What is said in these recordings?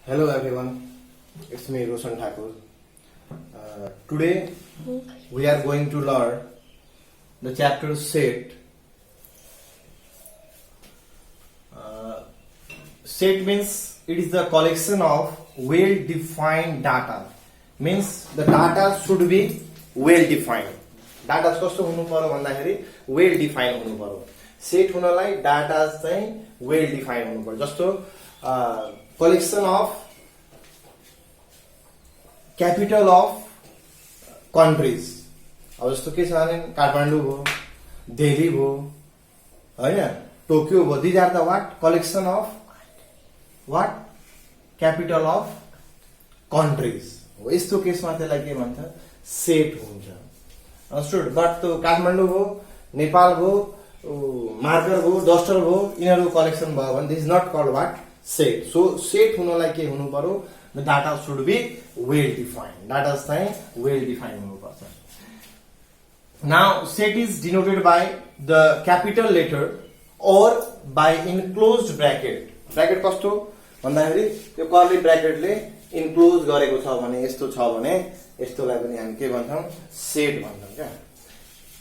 Hello everyone, it's me Roshan Thakur. Today we are going to learn the chapter set. Set means it is the collection of well-defined data. Means the data should be well-defined. Data कस्तो हुनु पर्यो भन्दाखेरि well defined हुनु पर्यो. Set हुनलाई data चाहिँ well defined हुनु पर्यो. जस्तो collection of capital of countries. अब जस्तो के छ भने काठमाडौँ भयो, दिल्ली भयो, हैन, टोकियो भयो. These are the what? Collection of what? Capital of countries. हो यस्तो केसमा त्यसलाई के भन्छ? सेट हुन्छ. Understood? But to काठमाडौँ भयो, नेपाल भयो, मार्कर भयो, डस्टर भयो, यिनीहरुको कलेक्सन भयो भने this is not called what? Set. So set हुनलाई के हुनु पर्यो? The data should be well defined. Data चाहिँ well defined हुनु पर्छ. Now set is denoted by the capital letter or by enclosed bracket. Bracket कस्तो भन्दाखेरि त्यो कर्ली ब्र्याकेटले इन्क्लोज गरेको छ भने यस्तो छ भने यस्तोलाई पनि हामी के भन्छौं? सेट भन्छौं क्या.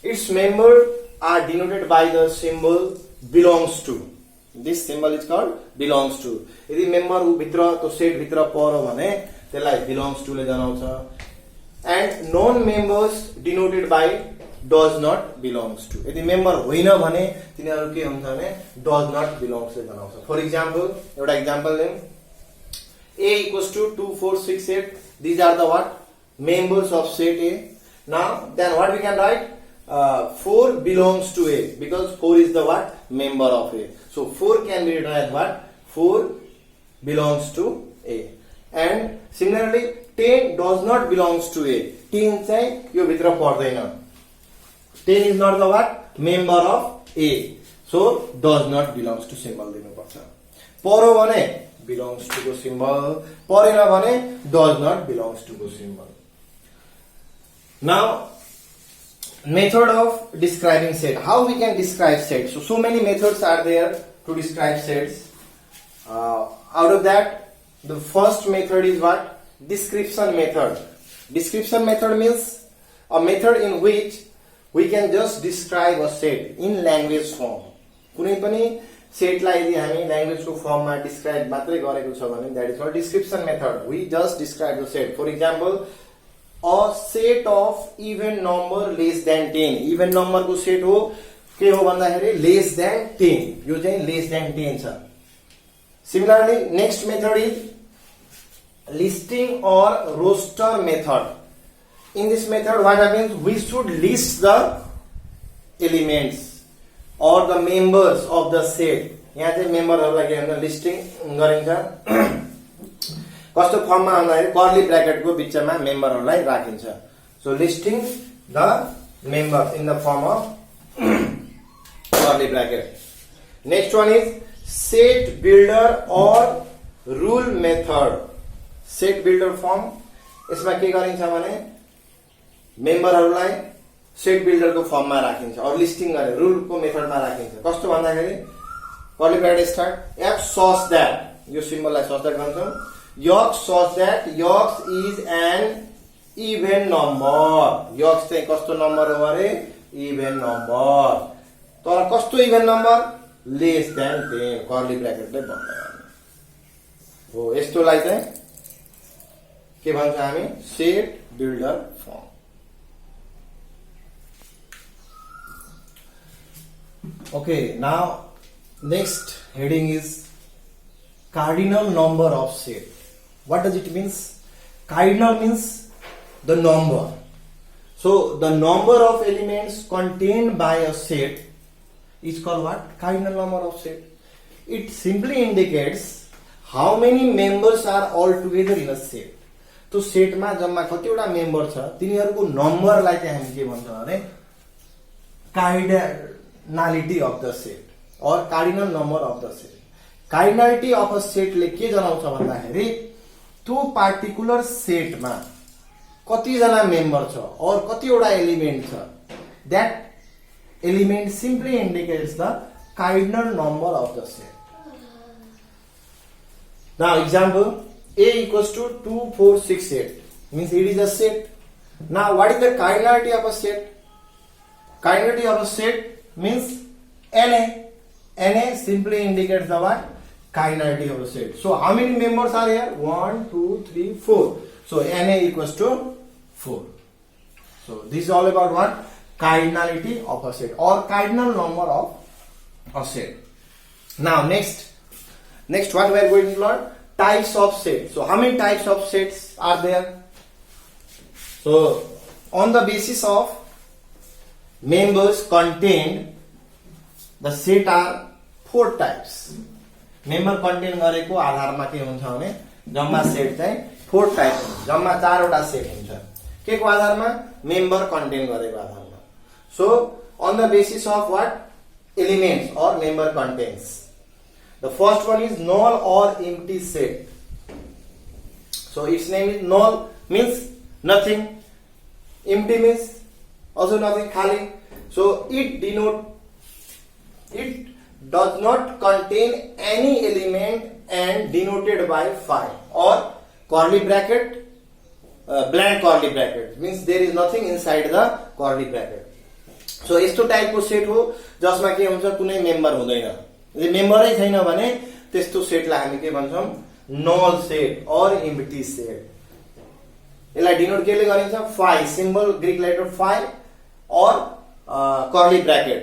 Its members are denoted by the symbol belongs to. This symbol is called belongs to. यदि मेम्बर भित्र त्यो सेट भित्र पर्यो भने त्यसलाई belongs to ले जनाउँछ. And non members denoted by does not belongs to. यदि मेम्बर होइन भने तिनीहरु के हुन्छ भने does not belongs ले जनाउँछ. For example, एउटा example lame. A equals to 2 4 6 8. These are the what? Members of set A. Now then what we can write? 4 belongs to A because 4 is the what? Member of A. So 4 can be written as what? 4 belongs to A. And similarly 10 does not belongs to A. 10 चाहिँ यो भित्र पर्दैन. 10 is not the what? Member of A. So does not belongs to symbol दिनुपर्छ. पर्यो भने belongs to को symbol, परेन भने does not belongs to को symbol. Now method of describing set. How we can describe sets? So many methods are there to describe sets. Out of that, the first method is what? Description method. Description method means a method in which we can just describe a set in language form. कुनै पनि सेटलाई यदि हामी ल्याङ्ग्वेजको फर्ममा describe मात्रै गरेको छ भने that is called description method. We just describe the set. For example, a set of even number less than 10. Even number को सेट हो के हो भन्दाखेरि less than 10. यो चाहिँ less than 10 छ. Similarly, next method is listing or roster method. In this method, what happens? We should list the elements or the members of the set. यहाँ चाहिँ मेम्बरहरुलाई के भन्छ? लिस्टिङ गरिन्छ. कस्तो फर्ममा भन्दाखेरि कर्ली ब्र्याकेटको बिचमा मेम्बरहरुलाई राखिन्छ. So listing the members in the form of curly bracket. Next one is set builder or rule method. Set builder form यसमा के गरिन्छ भने मेम्बरहरुलाई सेट बिल्डर को फर्ममा राखिन्छ और लिस्टिङ गरे रुल को मेथडमा राखिन्छ. कस्तो भन्दाखेरि curly bracket start f such that यो सिम्बललाई such that भन्छौं. X such that X is an even number. X चाहिँ कस्तो नम्बर हो अरे? even number. तर कस्तो even number? less than 10. Curly ब्र्याकेटले भन्दैन. हो यस्तोलाई चाहिँ के भन्छ हामी? Set builder firm. Okay, now next heading is cardinal number of set. What does it means? Cardinal means the number. So the number of elements contained by a set is called what? Cardinal number of set. It simply indicates how many members are all together in a set. तो set मा जम्मा कतिवटा member छ तिनीहरुको नम्बरलाई चाहिँ हामी के भन्छौं भने cardinality of the set or cardinal number of the set. Cardinality of a set ले के जनाउँछ भन्दाखेरि त्यो पार्टिकुलर सेटमा कति जना मेम्बर छ और कतिवटा एलिमेन्ट छ. That element simply indicates the cardinal number of the set. Now example, A equals to 2, 4, 6, 8. Means it is a set. Now what is the cardinality of a set? Cardinality of a set means Na. Na simply indicates the what? Cardinality of a set. So how many members are here? 1, 2, 3, 4. So Na equals to 4. So this is all about what? Cardinality of a set or cardinal number of a set. Now next what we are going to learn? Types of sets. So how many types of sets are there? So on the basis of members contained, the set are 4 types. Member contain गरेको आधारमा के हुन्छ भने जम्मा set चाहिँ 4 type हुन्छ. जम्मा 4 वटा सेट हुन्छ. के को आधारमा? मेम्बर कन्टेन गरेको आधारमा. So on the basis of what? Elements or member contains. The first one is null or empty set. So its name is null means nothing. Empty means also nothing, khali. So it does not contain any element and denoted by phi or curly bracket, blank curly bracket means there is nothing inside the curly bracket. So यस्तो टाइपको set हो जसमा के हुन्छ कुनै member हुँदैन. यदि मेम्बरै छैन भने त्यस्तो सेटलाई हामी के भन्छौं? नल सेट और एम्प्टी सेट. यसलाई डिनोट केले गरिन्छ? Phi symbol Greek letter phi और कर्ली ब्रैकेट.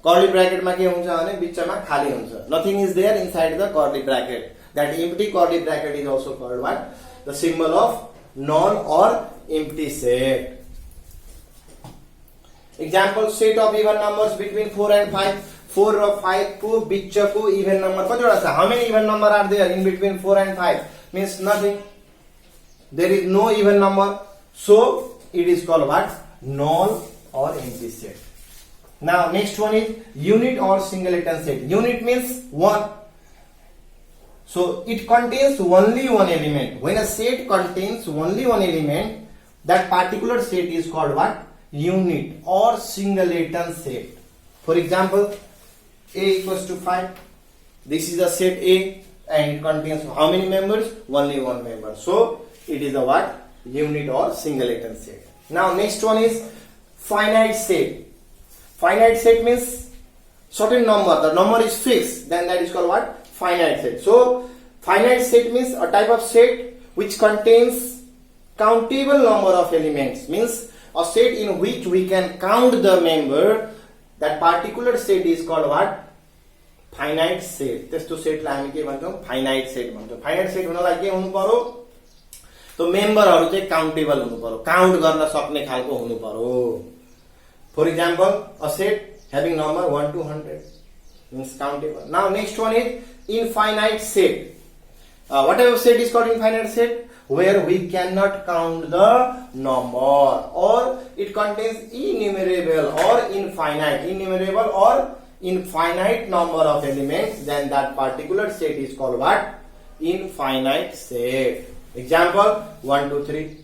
कर्ली ब्रैकेटमा के हुन्छ भने बीचमा खाली हुन्छ. Nothing is there inside the curly bracket. That empty curly bracket is also called what? The symbol of null or empty set. Example, set of even numbers between 4 and 5. 4 र 5 को बीचको even number कतिवटा छ? How many even number are there in between 4 and 5? Means nothing. There is no even number. So it is called what? Null or empty set. Now next one is unit or singleton set. Unit means 1. So it contains only one element. When a set contains only one element, that particular set is called what? Unit or singleton set. For example, A equals to 5. This is a set A and it contains how many members? Only one member. So it is a what? Unit or singleton set. Now next one is finite set. Finite set means certain number. The number is fixed. Then that is called what? Finite set. So finite set means a type of set which contains countable number of elements. Means a set in which we can count the member. That particular set is called what? Finite set. त्यस्तो सेटलाई हामी के भन्छौं? Finite set भन्छौं. Finite set हुनलाई के हुनु पर्यो? तो मेम्बरहरु चाहिँ काउन्टेबल हुनु पर्यो. काउन्ट गर्न सक्ने खालको हुनु पर्यो. For example, a set having number 1 to 100 means countable. Now next one is infinite set. Whatever set is called infinite set, where we cannot count the number or it contains innumerable or infinite number of elements, then that particular set is called what? Infinite set. Example 1, 2, 3 ...